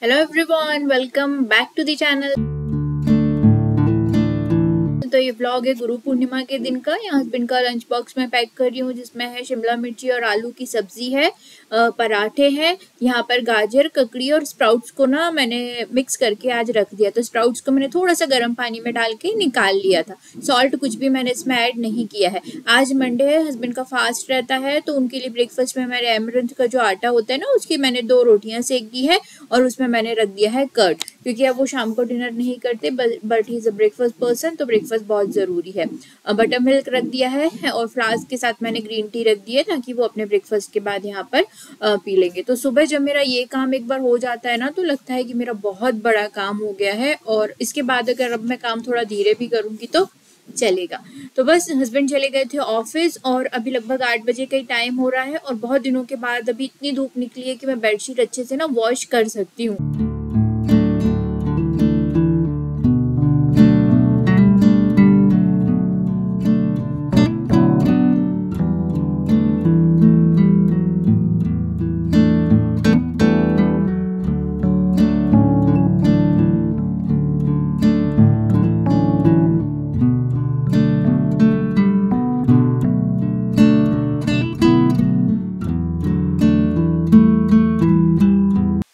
Hello everyone, welcome back to the channel। तो ये vlog है गुरु पूर्णिमा के दिन का। यहाँ हस्बैंड का लंच बॉक्स में पैक कर रही हूँ, जिसमें है शिमला मिर्ची और आलू की सब्जी है, पराठे हैं, यहाँ पर गाजर, ककड़ी और स्प्राउट्स को ना मैंने मिक्स करके आज रख दिया। तो स्प्राउट्स को मैंने थोड़ा सा गर्म पानी में डाल के निकाल लिया था। सॉल्ट कुछ भी मैंने इसमें ऐड नहीं किया है। आज मंडे है, हस्बैंड का फास्ट रहता है, तो उनके लिए ब्रेकफास्ट में मैंने एमरंथ का जो आटा होता है ना, उसकी मैंने 2 रोटियां सेक दी है और उसमें मैंने रख दिया है कर्ड, क्योंकि अब वो शाम को डिनर नहीं करते, but he is a breakfast person, तो ब्रेकफास्ट बहुत ज़रूरी है। बटर मिल्क रख दिया है और फ्लास्क के साथ मैंने ग्रीन टी रख दी है, ताकि वो अपने ब्रेकफास्ट के बाद यहाँ पर पी लेंगे। तो सुबह जब मेरा ये काम एक बार हो जाता है ना, तो लगता है कि मेरा बहुत बड़ा काम हो गया है, और इसके बाद अगर अब मैं काम थोड़ा धीरे भी करूँगी तो चलेगा। तो बस हस्बैंड चले गए थे ऑफिस और अभी लगभग 8 बजे का ही टाइम हो रहा है, और बहुत दिनों के बाद अभी इतनी धूप निकली है कि मैं बेडशीट अच्छे से ना वॉश कर सकती हूँ।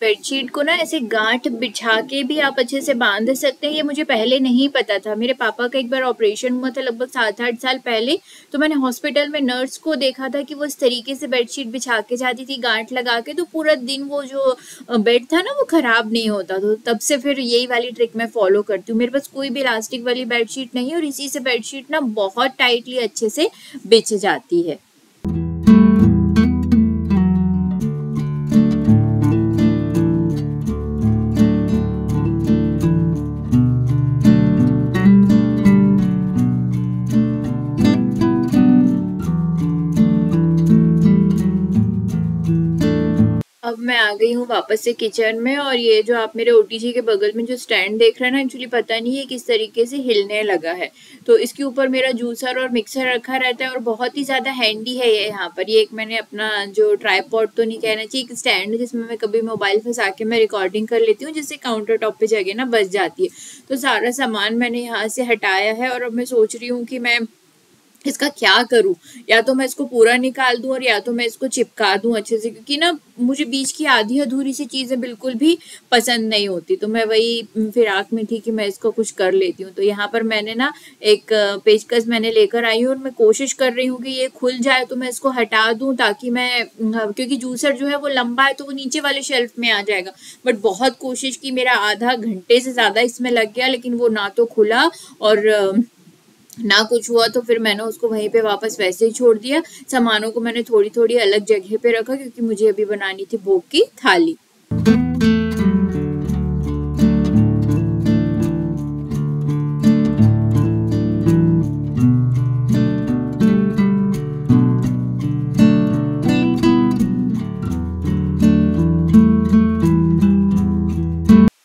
बेडशीट को ना ऐसे गांठ बिछा के भी आप अच्छे से बांध सकते हैं। ये मुझे पहले नहीं पता था। मेरे पापा का एक बार ऑपरेशन हुआ था लगभग 7-8 साल पहले, तो मैंने हॉस्पिटल में नर्स को देखा था कि वो इस तरीके से बेडशीट बिछा के जाती थी गांठ लगा के, तो पूरा दिन वो जो बेड था ना वो खराब नहीं होता। तो तब से फिर यही वाली ट्रिक मैं फॉलो करती हूँ। मेरे पास कोई भी इलास्टिक वाली बेडशीट नहीं है, और इसी से बेडशीट ना बहुत टाइटली अच्छे से बिछ जाती है। अब मैं आ गई हूँ वापस से किचन में, और ये जो आप मेरे ओटीजी के बगल में जो स्टैंड देख रहे हैं ना, एक्चुअली पता नहीं है किस तरीके से हिलने लगा है। तो इसके ऊपर मेरा जूसर और मिक्सर रखा रहता है, और बहुत ही ज़्यादा हैंडी है ये। यहाँ पर ये एक मैंने अपना जो ट्राइपॉड तो नहीं कहना चाहिए, एक स्टैंड है जिसमें मैं कभी मोबाइल फंसा के मैं रिकॉर्डिंग कर लेती हूँ, जिससे काउंटर टॉप पे जगह ना बच जाती है। तो सारा सामान मैंने यहाँ से हटाया है, और अब मैं सोच रही हूँ कि मैं इसका क्या करूं। या तो मैं इसको पूरा निकाल दूं, और या तो मैं इसको चिपका दूं अच्छे से, क्योंकि ना मुझे बीच की आधी अधूरी सी चीजें बिल्कुल भी पसंद नहीं होती। तो मैं वही फिराक में थी कि मैं इसको कुछ कर लेती हूँ। तो यहाँ पर मैंने ना एक पेचकस मैंने लेकर आई हूँ, और मैं कोशिश कर रही हूँ कि ये खुल जाए तो मैं इसको हटा दूं, ताकि मैं क्योंकि जूसर जो है वो लंबा है, तो वो नीचे वाले शेल्फ में आ जाएगा। बट बहुत कोशिश की, मेरा आधा घंटे से ज्यादा इसमें लग गया, लेकिन वो ना तो खुला और ना कुछ हुआ। तो फिर मैंने उसको वहीं पे वापस वैसे ही छोड़ दिया। सामानों को मैंने थोड़ी थोड़ी अलग जगह पे रखा, क्योंकि मुझे अभी बनानी थी भोग की थाली।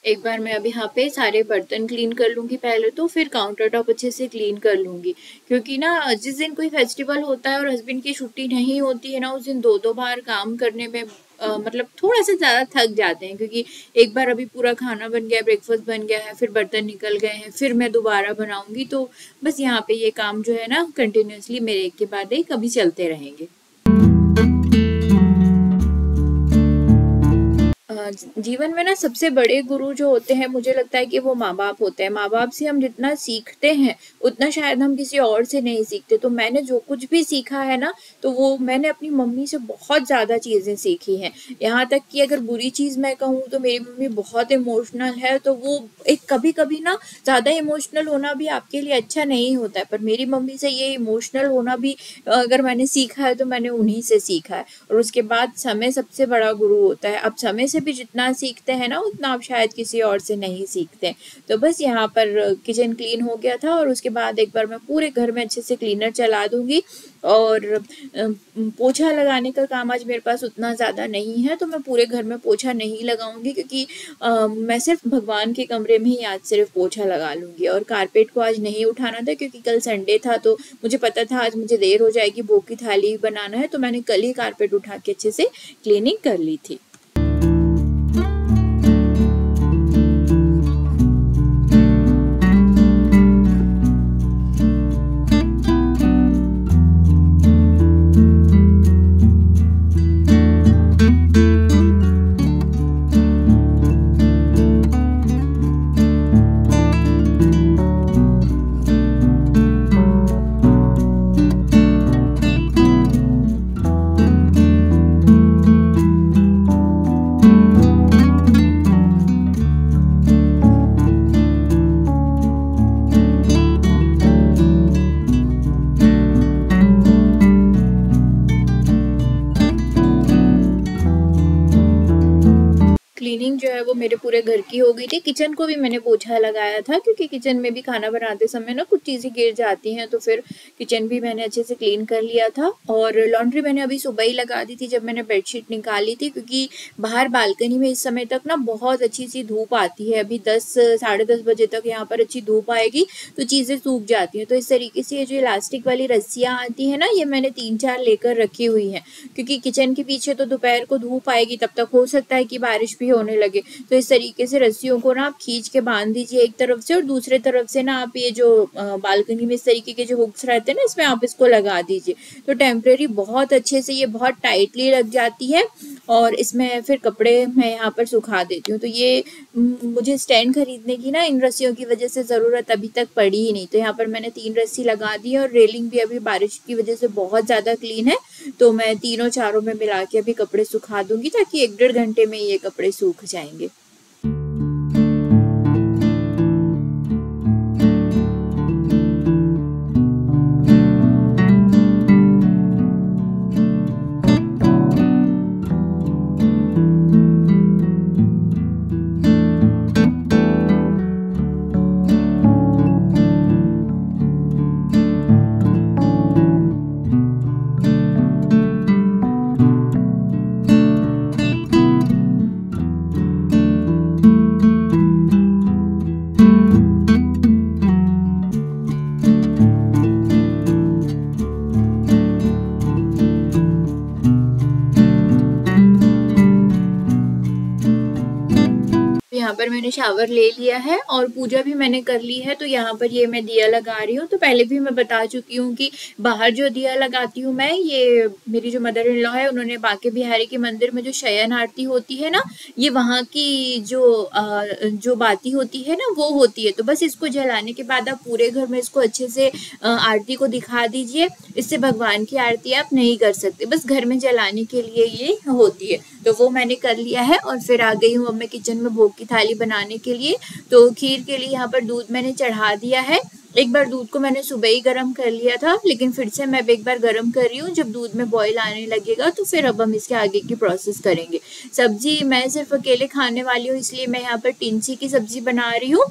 एक बार मैं अभी यहाँ पे सारे बर्तन क्लीन कर लूंगी पहले, तो फिर काउंटर टॉप अच्छे से क्लीन कर लूंगी। क्योंकि ना जिस दिन कोई फेस्टिवल होता है और हस्बैंड की छुट्टी नहीं होती है ना, उस दिन 2-2 बार काम करने में मतलब थोड़ा सा ज़्यादा थक जाते हैं। क्योंकि एक बार अभी पूरा खाना बन गया, ब्रेकफास्ट बन गया है, फिर बर्तन निकल गए हैं, फिर मैं दोबारा बनाऊंगी। तो बस यहाँ पे ये काम जो है ना कंटिन्यूसली मेरे एक के बाद एक कभी चलते रहेंगे। जीवन में ना सबसे बड़े गुरु जो होते हैं, मुझे लगता है कि वो माँ बाप होते हैं। माँ बाप से हम जितना सीखते हैं उतना शायद हम किसी और से नहीं सीखते। तो मैंने जो कुछ भी सीखा है ना, तो वो मैंने अपनी मम्मी से बहुत ज़्यादा चीज़ें सीखी हैं। यहाँ तक कि अगर बुरी चीज़ मैं कहूँ तो मेरी मम्मी बहुत इमोशनल है। तो वो एक कभी कभी ना ज़्यादा इमोशनल होना भी आपके लिए अच्छा नहीं होता है, पर मेरी मम्मी से ये इमोशनल होना भी अगर मैंने सीखा है तो मैंने उन्हीं से सीखा है। और उसके बाद समय सबसे बड़ा गुरु होता है। अब समय से भी जितना सीखते हैं ना, उतना आप शायद किसी और से नहीं सीखते। तो बस यहाँ पर किचन क्लीन हो गया था, और उसके बाद एक बार मैं पूरे घर में अच्छे से क्लीनर चला दूंगी। और पोछा लगाने का काम आज मेरे पास उतना ज़्यादा नहीं है, तो मैं पूरे घर में पोछा नहीं लगाऊंगी, क्योंकि मैं सिर्फ भगवान के कमरे में ही आज सिर्फ पोछा लगा लूंगी। और कारपेट को आज नहीं उठाना था, क्योंकि कल संडे था, तो मुझे पता था आज मुझे देर हो जाएगी, भोग की थाली बनाना है। तो मैंने कल ही कारपेट उठा के अच्छे से क्लीनिंग कर ली थी। मेरे पूरे घर की हो गई थी। किचन को भी मैंने पोछा लगाया था क्योंकि किचन में भी खाना बनाते समय ना कुछ चीज़ें गिर जाती हैं, तो फिर किचन भी मैंने अच्छे से क्लीन कर लिया था। और लॉन्ड्री मैंने अभी सुबह ही लगा दी थी जब मैंने बेडशीट निकाली थी, क्योंकि बाहर बालकनी में इस समय तक ना बहुत अच्छी सी धूप आती है। अभी 10 साढ़े 10 बजे तक यहाँ पर अच्छी धूप आएगी तो चीज़ें सूख जाती हैं। तो इस तरीके से ये जो इलास्टिक वाली रस्सियाँ आती हैं ना, ये मैंने 3-4 लेकर रखी हुई हैं, क्योंकि किचन के पीछे तो दोपहर को धूप आएगी, तब तक हो सकता है कि बारिश भी होने लगे। तो इस तरीके से रस्सियों को ना आप खींच के बांध दीजिए एक तरफ से, और दूसरे तरफ से ना आप ये जो बालकनी में इस तरीके के जो हुक्स रहते हैं ना, इसमें आप इसको लगा दीजिए। तो टेम्परेरी बहुत अच्छे से ये बहुत टाइटली लग जाती है और इसमें फिर कपड़े मैं यहाँ पर सुखा देती हूँ। तो ये मुझे स्टैंड खरीदने की ना इन रस्सियों की वजह से ज़रूरत अभी तक पड़ी ही नहीं। तो यहाँ पर मैंने 3 रस्सी लगा दी है और रेलिंग भी अभी बारिश की वजह से बहुत ज़्यादा क्लीन है, तो मैं तीनों चारों में मिला के अभी कपड़े सुखा दूंगी ताकि 1-1.5 घंटे में ये कपड़े सूख जाएंगे। यहाँ पर मैंने शावर ले लिया है और पूजा भी मैंने कर ली है। तो यहाँ पर ये मैं दिया लगा रही हूँ। तो पहले भी मैं बता चुकी हूँ कि बाहर जो दिया लगाती हूँ मैं, ये मेरी जो मदर इन लॉ है उन्होंने बांके बिहारी के मंदिर में जो शयन आरती होती है ना, ये वहाँ की जो बाती होती है ना वो होती है। तो बस इसको जलाने के बाद आप पूरे घर में इसको अच्छे से आरती को दिखा दीजिए। इससे भगवान की आरती आप नहीं कर सकते, बस घर में जलाने के लिए ये होती है। तो वो मैंने कर लिया है और फिर आ गई हूँ अब मैं किचन में भोग की थाली बनाने के लिए। तो खीर के लिए यहाँ पर दूध मैंने चढ़ा दिया है। एक बार दूध को मैंने सुबह ही गर्म कर लिया था, लेकिन फिर से मैं एक बार गर्म कर रही हूँ। जब दूध में बॉईल आने लगेगा तो फिर अब हम इसके आगे की प्रोसेस करेंगे। सब्जी मैं सिर्फ अकेले खाने वाली हूँ, इसलिए मैं यहाँ पर टिंसी की सब्जी बना रही हूँ।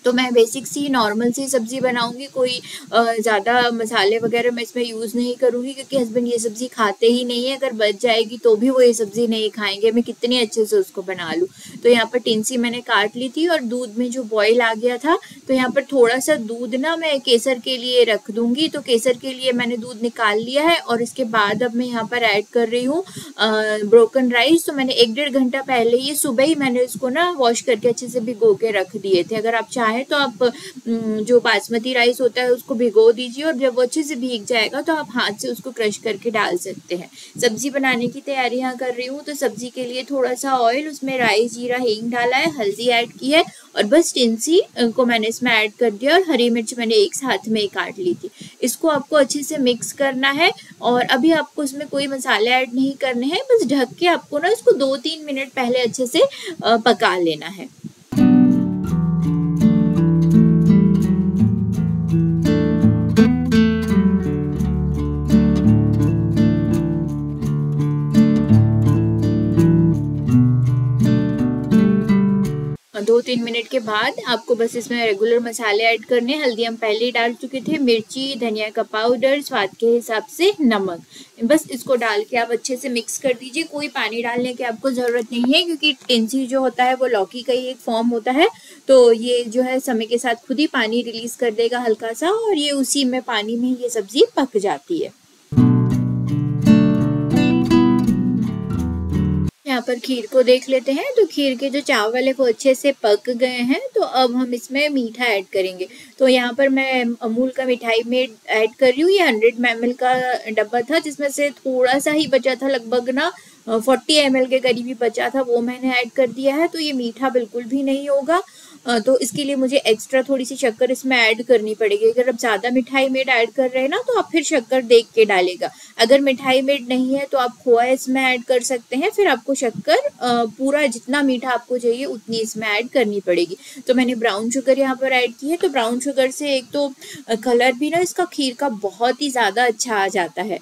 तो मैं बेसिक सी नॉर्मल सी सब्जी बनाऊंगी, कोई ज़्यादा मसाले वगैरह मैं इसमें यूज़ नहीं करूँगी, क्योंकि हस्बैंड ये सब्ज़ी खाते ही नहीं है। अगर बच जाएगी तो भी वो ये सब्ज़ी नहीं खाएंगे, मैं कितनी अच्छे से उसको बना लूँ। तो यहाँ पर टिंसी मैंने काट ली थी और दूध में जो बॉयल आ गया था, तो यहाँ पर थोड़ा सा दूध ना मैं केसर के लिए रख दूँगी। तो केसर के लिए मैंने दूध निकाल लिया है और इसके बाद अब मैं यहाँ पर ऐड कर रही हूँ ब्रोकन राइस। तो मैंने 1-1.5 घंटा पहले, ये सुबह ही मैंने इसको ना वॉश करके अच्छे से भिगो के रख दिए थे। अगर आप चाहें तो आप जो बासमती राइस होता है उसको भिगो दीजिए और जब वो अच्छे से भीग जाएगा तो आप हाथ से उसको क्रश करके डाल सकते हैं। सब्जी बनाने की तैयारी यहाँ कर रही हूँ। तो सब्जी के लिए थोड़ा सा ऑयल, उसमें राई, जीरा, हींग डाला है, हल्दी ऐड की है और बस टिंसी को मैंने इसमें ऐड कर दिया और हरी मिर्च मैंने एक साथ में ही काट ली थी। इसको आपको अच्छे से मिक्स करना है और अभी आपको इसमें कोई मसाले ऐड नहीं करने हैं, बस ढक के आपको ना इसको 2-3 मिनट पहले अच्छे से पका लेना है। 2-3 मिनट के बाद आपको बस इसमें रेगुलर मसाले ऐड करने। हल्दी हम पहले ही डाल चुके थे, मिर्ची, धनिया का पाउडर, स्वाद के हिसाब से नमक। बस इसको डाल के आप अच्छे से मिक्स कर दीजिए। कोई पानी डालने की आपको ज़रूरत नहीं है, क्योंकि टिंसी जो होता है वो लौकी का ही एक फॉर्म होता है। तो ये जो है समय के साथ खुद ही पानी रिलीज कर देगा हल्का सा, और ये उसी में पानी में ये सब्जी पक जाती है। यहाँ पर खीर को देख लेते हैं। तो खीर के जो चावल है वो अच्छे से पक गए हैं। तो अब हम इसमें मीठा ऐड करेंगे। तो यहाँ पर मैं अमूल का मिठाई में ऐड कर रही हूँ। ये 100 ml का डब्बा था, जिसमें से थोड़ा सा ही बचा था, लगभग ना 40 ml के करीब ही बचा था, वो मैंने ऐड कर दिया है। तो ये मीठा बिल्कुल भी नहीं होगा, तो इसके लिए मुझे एक्स्ट्रा थोड़ी सी शक्कर इसमें ऐड करनी पड़ेगी। अगर आप ज़्यादा मिठाई मेड ऐड कर रहे हैं ना, तो आप फिर शक्कर देख के डालेगा। अगर मिठाई मेड नहीं है तो आप खोआ इसमें ऐड कर सकते हैं, फिर आपको शक्कर पूरा जितना मीठा आपको चाहिए उतनी इसमें ऐड करनी पड़ेगी। तो मैंने ब्राउन शुगर यहाँ पर ऐड की है। तो ब्राउन शुगर से एक तो कलर भी ना इसका खीर का बहुत ही ज़्यादा अच्छा आ जाता है।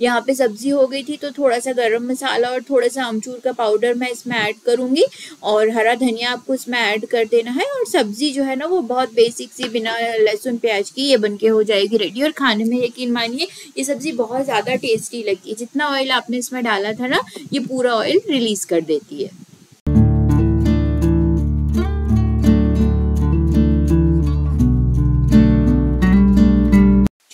यहाँ पे सब्जी हो गई थी, तो थोड़ा सा गरम मसाला और थोड़ा सा अमचूर का पाउडर मैं इसमें ऐड करूँगी और हरा धनिया आपको इसमें ऐड कर देना है। और सब्जी जो है ना वो बहुत बेसिक सी बिना लहसुन प्याज की ये बनके हो जाएगी रेडी। और खाने में यकीन मानिए ये सब्जी बहुत ज़्यादा टेस्टी लगती है। जितना ऑयल आपने इसमें डाला था ना ये पूरा ऑयल रिलीज कर देती है।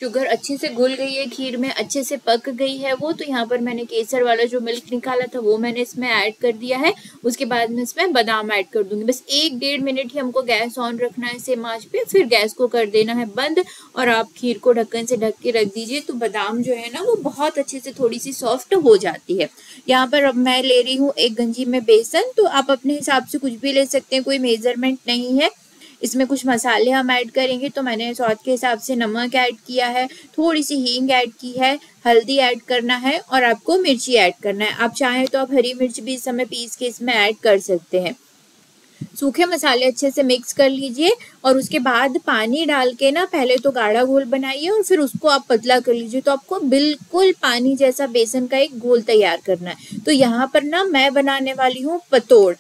शुगर अच्छे से घुल गई है, खीर में अच्छे से पक गई है वो। तो यहाँ पर मैंने केसर वाला जो मिल्क निकाला था वो मैंने इसमें ऐड कर दिया है। उसके बाद में इसमें बादाम ऐड कर दूंगी। बस 1-1.5 मिनट ही हमको गैस ऑन रखना है सेम आंच पे, फिर गैस को कर देना है बंद और आप खीर को ढक्कन से ढक के रख दीजिए। तो बादाम जो है ना वो बहुत अच्छे से थोड़ी सी सॉफ्ट हो जाती है। यहाँ पर अब मैं ले रही हूँ 1 गंजी में बेसन। तो आप अपने हिसाब से कुछ भी ले सकते हैं, कोई मेजरमेंट नहीं है। इसमें कुछ मसाले हम ऐड करेंगे, तो मैंने स्वाद के हिसाब से नमक ऐड किया है, थोड़ी सी हींग ऐड की है, हल्दी ऐड करना है और आपको मिर्ची ऐड करना है। आप चाहें तो आप हरी मिर्च भी इस समय पीस के इसमें ऐड कर सकते हैं। सूखे मसाले अच्छे से मिक्स कर लीजिए और उसके बाद पानी डाल के ना पहले तो गाढ़ा घोल बनाइए और फिर उसको आप पतला कर लीजिए। तो आपको बिल्कुल पानी जैसा बेसन का एक घोल तैयार करना है। तो यहाँ पर ना मैं बनाने वाली हूँ पतोड़।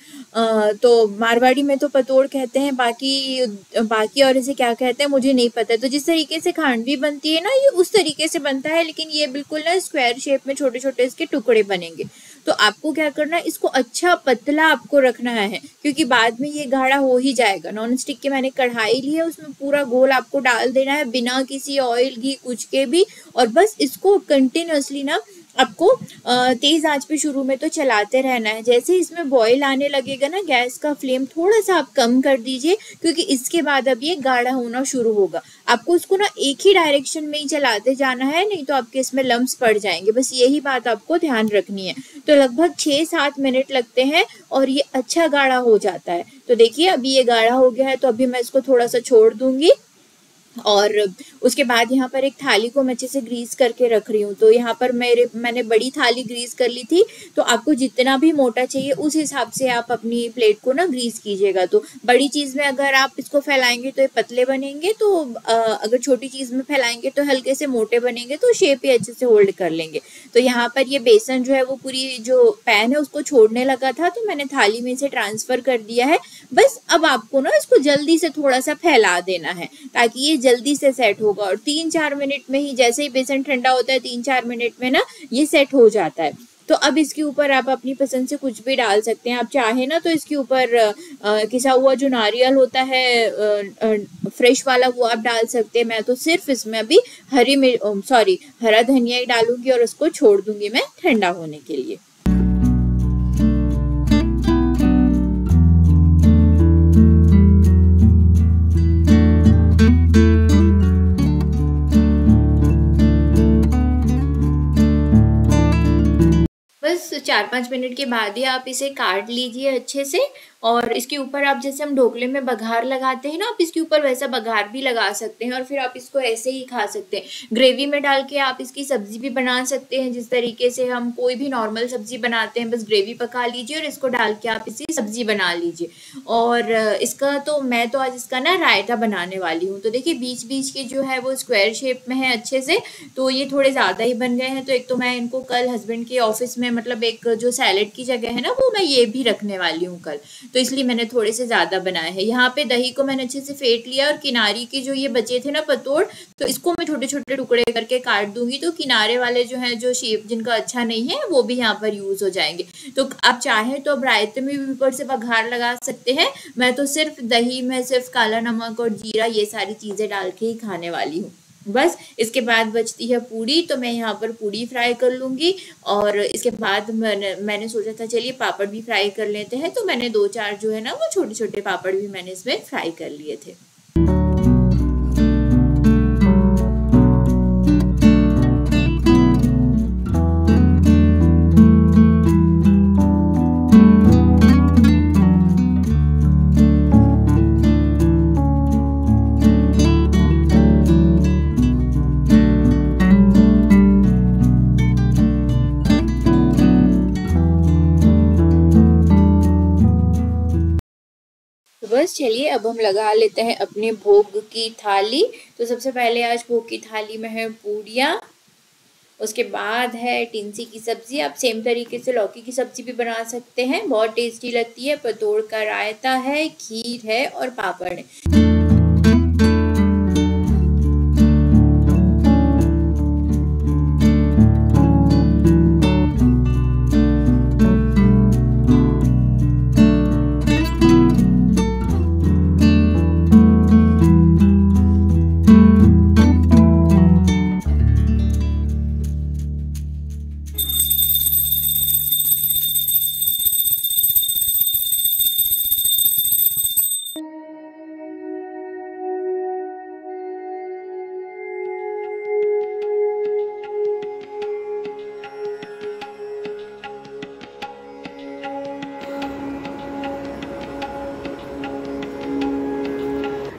तो मारवाड़ी में तो पतोड़ कहते हैं, बाकी और इसे क्या कहते हैं मुझे नहीं पता। तो जिस तरीके से खांडवी बनती है ना ये उस तरीके से बनता है, लेकिन ये बिल्कुल ना स्क्वायर शेप में छोटे छोटे इसके टुकड़े बनेंगे। तो आपको क्या करना है, इसको अच्छा पतला आपको रखना है क्योंकि बाद में ये गाढ़ा हो ही जाएगा। नॉन स्टिक की मैंने कढ़ाई ली है, उसमें पूरा घोल आपको डाल देना है बिना किसी ऑयल घी कुछ के भी। और बस इसको कंटिन्यूअसली ना आपको तेज आंच पे शुरू में तो चलाते रहना है। जैसे इसमें बॉईल आने लगेगा ना गैस का फ्लेम थोड़ा सा आप कम कर दीजिए क्योंकि इसके बाद अब ये गाढ़ा होना शुरू होगा। आपको इसको ना एक ही डायरेक्शन में ही चलाते जाना है, नहीं तो आपके इसमें लम्स पड़ जाएंगे। बस यही बात आपको ध्यान रखनी है। तो लगभग 6-7 मिनट लगते हैं और ये अच्छा गाढ़ा हो जाता है। तो देखिए अभी ये गाढ़ा हो गया है, तो अभी मैं इसको थोड़ा सा छोड़ दूंगी और उसके बाद यहाँ पर एक थाली को मैं अच्छे से ग्रीस करके रख रही हूँ। तो यहाँ पर मैंने बड़ी थाली ग्रीस कर ली थी। तो आपको जितना भी मोटा चाहिए उस हिसाब से आप अपनी प्लेट को ना ग्रीस कीजिएगा। तो बड़ी चीज़ में अगर आप इसको फैलाएंगे तो ये पतले बनेंगे, तो अगर छोटी चीज़ में फैलाएंगे तो हल्के से मोटे बनेंगे, तो शेप ही अच्छे से होल्ड कर लेंगे। तो यहाँ पर ये बेसन जो है वो पूरी जो पैन है उसको छोड़ने लगा था, तो मैंने थाली में से ट्रांसफ़र कर दिया है। बस अब आपको ना इसको जल्दी से थोड़ा सा फैला देना है ताकि ये जल्दी से सेट होगा। और 3-4 मिनट में ही, जैसे ही बेसन ठंडा होता है 3-4 मिनट में ना ये सेट हो जाता है। तो अब इसके ऊपर आप अपनी पसंद से कुछ भी डाल सकते हैं। आप चाहे ना तो इसके ऊपर किसा हुआ जो नारियल होता है फ्रेश वाला वो आप डाल सकते हैं। मैं तो सिर्फ इसमें अभी हरा धनिया ही डालूंगी और उसको छोड़ दूंगी मैं ठंडा होने के लिए। बस 4-5 मिनट के बाद ही आप इसे काट लीजिए अच्छे से। और इसके ऊपर आप जैसे हम ढोकले में बघार लगाते हैं ना, आप इसके ऊपर वैसा बघार भी लगा सकते हैं और फिर आप इसको ऐसे ही खा सकते हैं। ग्रेवी में डाल के आप इसकी सब्जी भी बना सकते हैं, जिस तरीके से हम कोई भी नॉर्मल सब्जी बनाते हैं। बस ग्रेवी पका लीजिए और इसको डाल के आप इसकी सब्जी बना लीजिए। और इसका तो मैं तो आज इसका ना रायता बनाने वाली हूँ। तो देखिए बीच बीच के जो है वो स्क्वायर शेप में है अच्छे से, तो ये थोड़े ज़्यादा ही बन गए हैं। तो एक तो मैं इनको कल हस्बैंड के ऑफिस में, मतलब एक जो सैलेड की जगह है ना वो मैं ये भी रखने वाली हूँ कल, तो इसलिए मैंने थोड़े से ज़्यादा बनाए हैं। यहाँ पे दही को मैंने अच्छे से फेंट लिया और किनारे के जो ये बचे थे ना पतोड़, तो इसको मैं छोटे छोटे टुकड़े करके काट दूंगी। तो किनारे वाले जो है जो शेप जिनका अच्छा नहीं है वो भी यहाँ पर यूज हो जाएंगे। तो आप चाहें तो अब रायते में भी ऊपर से बघार लगा सकते हैं। मैं तो सिर्फ दही में सिर्फ काला नमक और जीरा ये सारी चीज़ें डाल के ही खाने वाली हूँ। बस इसके बाद बचती है पूड़ी, तो मैं यहाँ पर पूड़ी फ्राई कर लूँगी। और इसके बाद मैंने सोचा था चलिए पापड़ भी फ्राई कर लेते हैं, तो मैंने 2-4 जो है ना वो छोटे छोटे पापड़ भी मैंने इसमें फ्राई कर लिए थे। बस चलिए अब हम लगा लेते हैं अपने भोग की थाली। तो सबसे पहले आज भोग की थाली में है पूड़ियाँ, उसके बाद है टिंसी की सब्ज़ी। आप सेम तरीके से लौकी की सब्ज़ी भी बना सकते हैं, बहुत टेस्टी लगती है। पतोड़ का रायता है, खीर है और पापड़ है।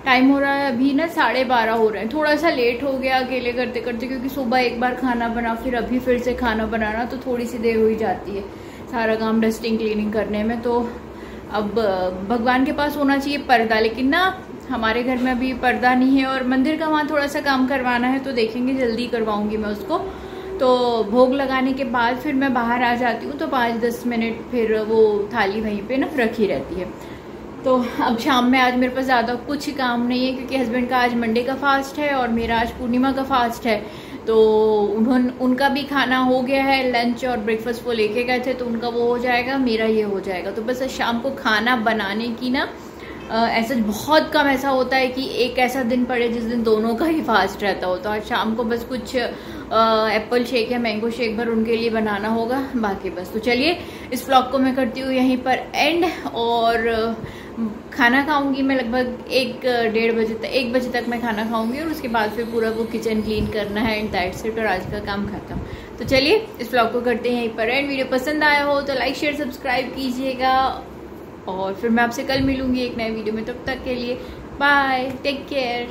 टाइम हो रहा है अभी ना 12:30 हो रहे हैं। थोड़ा सा लेट हो गया अकेले करते करते, क्योंकि सुबह एक बार खाना बना, फिर अभी फिर से खाना बनाना, तो थोड़ी सी देर हो ही जाती है सारा काम डस्टिंग क्लीनिंग करने में। तो अब भगवान के पास होना चाहिए पर्दा, लेकिन ना हमारे घर में अभी पर्दा नहीं है और मंदिर का वहाँ थोड़ा सा काम करवाना है, तो देखेंगे जल्दी करवाऊंगी मैं उसको। तो भोग लगाने के बाद फिर मैं बाहर आ जाती हूँ, तो 5-10 मिनट फिर वो थाली वहीं पे ना रखी रहती है। तो अब शाम में आज मेरे पास ज़्यादा कुछ काम नहीं है, क्योंकि हस्बैंड का आज मंडे का फास्ट है और मेरा आज पूर्णिमा का फास्ट है। तो उनका भी खाना हो गया है, लंच और ब्रेकफास्ट वो लेके गए थे, तो उनका वो हो जाएगा, मेरा ये हो जाएगा। तो बस शाम को खाना बनाने की ना ऐसा बहुत कम ऐसा होता है कि एक ऐसा दिन पड़े जिस दिन दोनों का ही फास्ट रहता हो। तो आज शाम को बस कुछ एप्पल शेक या मैंगो शेक भर उनके लिए बनाना होगा, बाकी बस। तो चलिए इस व्लॉग को मैं करती हूँ यहीं पर एंड, और खाना खाऊंगी मैं लगभग 1 बजे तक मैं खाना खाऊंगी, और उसके बाद फिर पूरा वो किचन क्लीन करना है एंड दैट्स इट, और आज का काम खत्म। तो चलिए इस व्लॉग को करते हैं यहीं पर एंड। वीडियो पसंद आया हो तो लाइक शेयर सब्सक्राइब कीजिएगा, और फिर मैं आपसे कल मिलूंगी एक नए वीडियो में। तब तक के लिए बाय, टेक केयर।